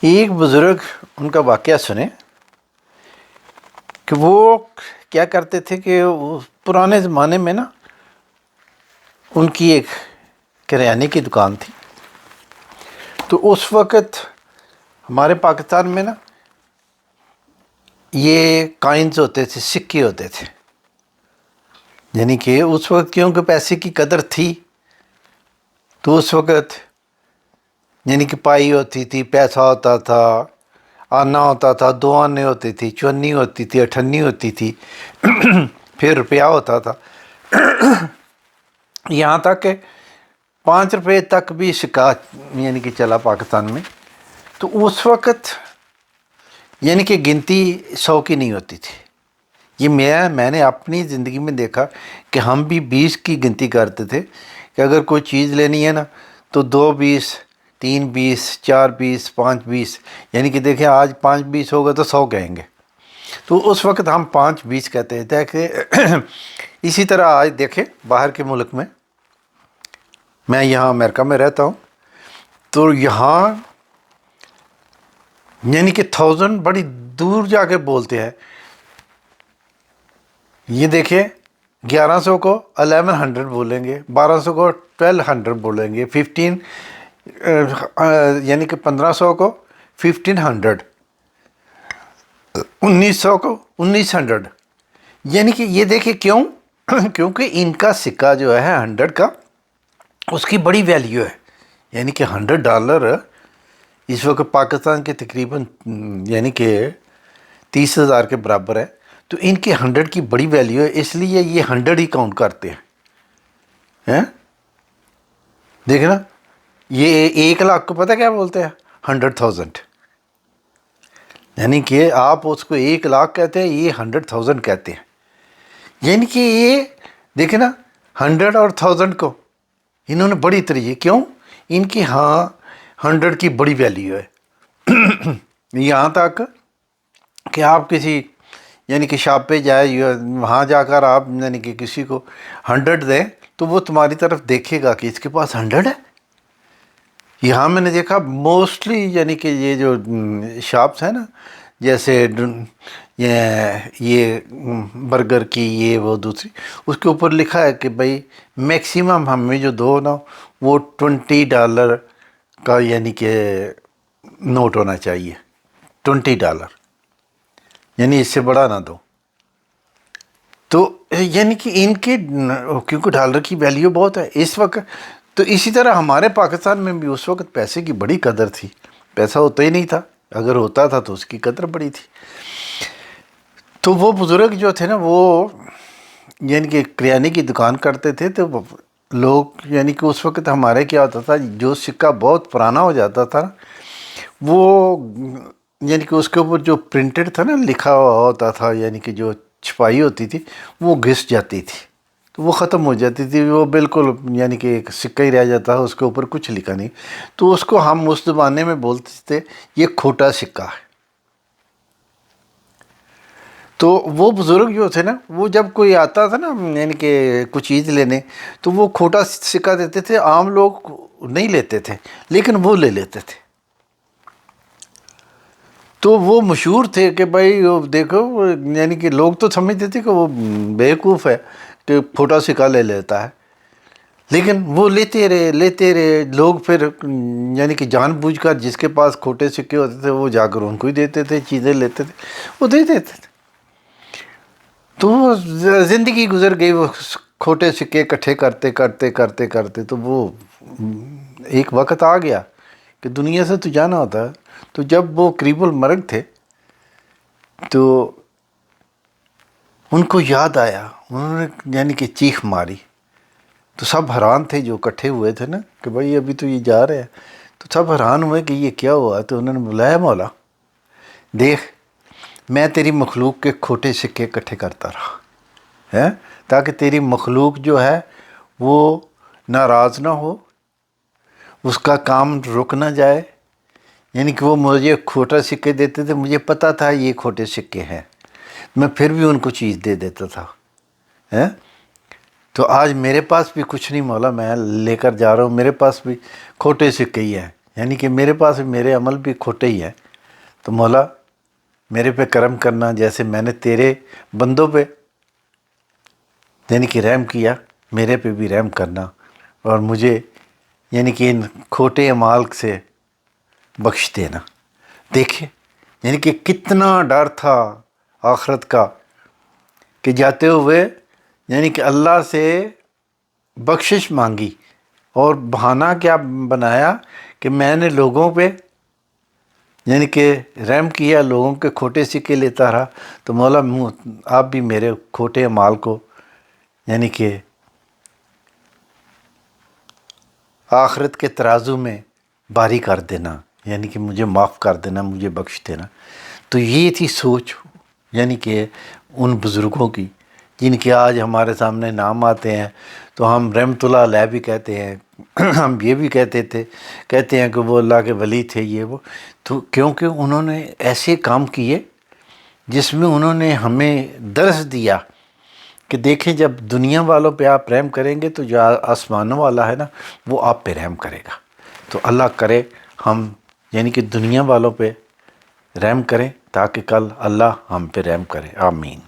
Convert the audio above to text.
ایک بزرگ ان کا واقعہ سنیں کہ وہ کیا کرتے تھے کہ پرانے زمانے میں نا ان کی ایک کریانے کی دکان تھی. تو اس وقت ہمارے پاکستان میں نا یہ کائنز ہوتے تھے، سکے ہوتے تھے. یعنی کہ اس وقت کیونکہ پیسے کی قدر تھی تو اس وقت یعنی کہ پائی ہوتی تھی، پیسہ ہوتا تھا، آنا ہوتا تھا، 2 آنے ہوتی تھی، 54 ہوتی تھی، 58 ہوتی تھی، پھر روپیہ ہوتا تھا. یہاں تک کہ 5 روپے تک بھی سکہ یعنی کہ چلا پاکستان میں. تو اس وقت یعنی کہ گنتی 100 کی نہیں ہوتی تھی. یہ میں نے اپنی زندگی میں دیکھا کہ ہم بھی 20 کی گنتی کرتے تھے کہ اگر کوئی چیز لینی ہے نا تو 2 20، 3 20، 4 20، 5 20. یعنی کہ دیکھیں آج 5 20 ہوگا تو 100 کہیں گے. تو اس وقت ہم 5 20 کہتے تھے کہ اسی طرح آج دیکھیں باہر کے ملک میں یہاں امریکہ میں رہتا ہوں تو یہاں یعنی کہ 1000 بڑی دور جا کے بولتے ہیں. یہ دیکھیں 1100 کو 1100 بولیں گے، 1200 کو 1200 بولیں گے، 15 یعنی کہ 1500 کو 1500، 1900 کو 1900. یعنی کہ یہ دیکھیں کیوں؟ کیونکہ ان کا سکہ جو ہے 100 کا اس کی بڑی ویلیو ہے. یعنی کہ $100 اس وقت پاکستان کے تقریباً یعنی کہ 30,000 کے برابر ہے. تو ان کی 100 کی بڑی ویلیو ہے، اس لیے یہ 100 ہی کاؤنٹ کرتے ہیں. دیکھیں نا یہ 1 لاکھ کو پتہ کیا بولتے ہیں؟ 100,000. یعنی کہ آپ اس کو 1 لاکھ کہتے ہیں، یہ 100,000 کہتے ہیں. یعنی کہ یہ دیکھیں نا 100 اور 1000 کو انہوں نے بڑی طریقے، کیوں؟ ان کی 100 کی بڑی ویلیو ہے. یہاں تک کہ آپ کسی یعنی کہ شاپ پہ جائے، وہاں جا کر آپ یعنی کہ کسی کو 100 دیں تو وہ تمہاری طرف دیکھے گا کہ اس کے پاس 100 ہے. یہاں میں نے دیکھا موسٹلی یعنی کہ یہ جو شاپس ہیں نا، جیسے یہ برگر کی، یہ وہ دوسری، اس کے اوپر لکھا ہے کہ بھائی میکسیمم ہمیں جو دو نا وہ $20 کا یعنی کہ نوٹ ہونا چاہیے. $20 یعنی اس سے بڑا نہ دو. تو یعنی کہ ان کے کیونکہ ڈالر کی ویلیو بہت ہے اس وقت. تو اسی طرح ہمارے پاکستان میں بھی اس وقت پیسے کی بڑی قدر تھی. پیسہ ہوتا ہی نہیں تھا، اگر ہوتا تھا تو اس کی قدر بڑی تھی. تو وہ بزرگ جو تھے نا وہ یعنی کہ کریانے کی دکان کرتے تھے. تو لوگ یعنی کہ اس وقت ہمارے کیا ہوتا تھا، جو سکہ بہت پرانا ہو جاتا تھا وہ یعنی کہ اس کے اوپر جو پرنٹڈ تھا نا، لکھا ہوا ہوتا تھا، یعنی کہ جو چھپائی ہوتی تھی وہ گھس جاتی تھی تو وہ ختم ہو جاتی تھی. وہ بالکل یعنی کہ ایک سکہ ہی رہ جاتا ہے، اس کے اوپر کچھ لکھا نہیں. تو اس کو ہم اس زمانے میں بولتے تھے یہ کھوٹا سکہ ہے. تو وہ بزرگ جو تھے نا، وہ جب کوئی آتا تھا نا یعنی کہ کچھ چیز لینے تو وہ کھوٹا سکہ دیتے تھے. عام لوگ نہیں لیتے تھے لیکن وہ لے لیتے تھے. تو وہ مشہور تھے کہ بھائی دیکھو، یعنی کہ لوگ تو سمجھتے تھے کہ وہ بیوقوف ہے کہ کھوٹا سکہ لے لیتا ہے، لیکن وہ لیتے رہے. لوگ پھر یعنی کہ جان بوجھ کر جس کے پاس کھوٹے سکے ہوتے تھے وہ جا کر ان کو ہی دیتے تھے، چیزیں لیتے تھے، وہ دے دیتے تھے. تو زندگی گزر گئی، وہ کھوٹے سکے اکٹھے کرتے کرتے کرتے کرتے تو وہ ایک وقت آ گیا کہ دنیا سے تو جانا ہوتا ہے. تو جب وہ قریب المرگ تھے تو ان کو یاد آیا، انہوں نے یعنی کہ چیخ ماری. تو سب حیران تھے جو اکٹھے ہوئے تھے نا کہ بھائی ابھی تو یہ جا رہے ہیں. تو سب حیران ہوئے کہ یہ کیا ہوا. تو انہوں نے بلایا، مولا دیکھ، میں تیری مخلوق کے کھوٹے سکے اکٹھے کرتا رہا تاکہ تیری مخلوق جو ہے وہ ناراض نہ ہو، اس کا کام رک نہ جائے. یعنی کہ وہ مجھے کھوٹا سکے دیتے تھے، مجھے پتہ تھا یہ کھوٹے سکے ہیں، میں پھر بھی ان کو چیز دے دیتا تھا. تو آج میرے پاس بھی کچھ نہیں مولا، میں لے کر جا رہا ہوں، میرے پاس بھی کھوٹے سکے ہی ہیں. یعنی کہ میرے پاس میرے عمل بھی کھوٹے ہی ہیں، تو مولا میرے پہ کرم کرنا، جیسے میں نے تیرے بندوں پہ یعنی کہ رحم کیا، میرے پہ بھی رحم کرنا، اور مجھے یعنی کہ ان کھوٹے اعمال سے بخش دینا۔ دیکھیں یعنی کہ کتنا ڈر تھا آخرت کا، کہ جاتے ہوئے یعنی کہ اللہ سے بخشش مانگی، اور بہانہ کیا بنایا کہ میں نے لوگوں پہ یعنی کہ رحم کیا، لوگوں کے کھوٹے سکے لیتا رہا، تو مولا آپ بھی میرے کھوٹے اعمال کو یعنی کہ آخرت کے ترازو میں باری کر دینا، یعنی کہ مجھے معاف کر دینا، مجھے بخش دینا۔ تو یہ تھی سوچ یعنی کہ ان بزرگوں کی، جن کے آج ہمارے سامنے نام آتے ہیں تو ہم رحمت اللہ علیہ بھی کہتے ہیں، ہم یہ بھی کہتے ہیں کہ وہ اللہ کے ولی تھے، یہ وہ، تو کیونکہ انہوں نے ایسے کام کیے جس میں انہوں نے ہمیں درس دیا کہ دیکھیں جب دنیا والوں پہ آپ رحم کریں گے تو جو آسمانوں والا ہے نا وہ آپ پہ رحم کرے گا۔ تو اللہ کرے ہم یعنی کہ دنیا والوں پہ رحم کریں تاکہ کل اللہ ہم پہ رحم کرے، آمین۔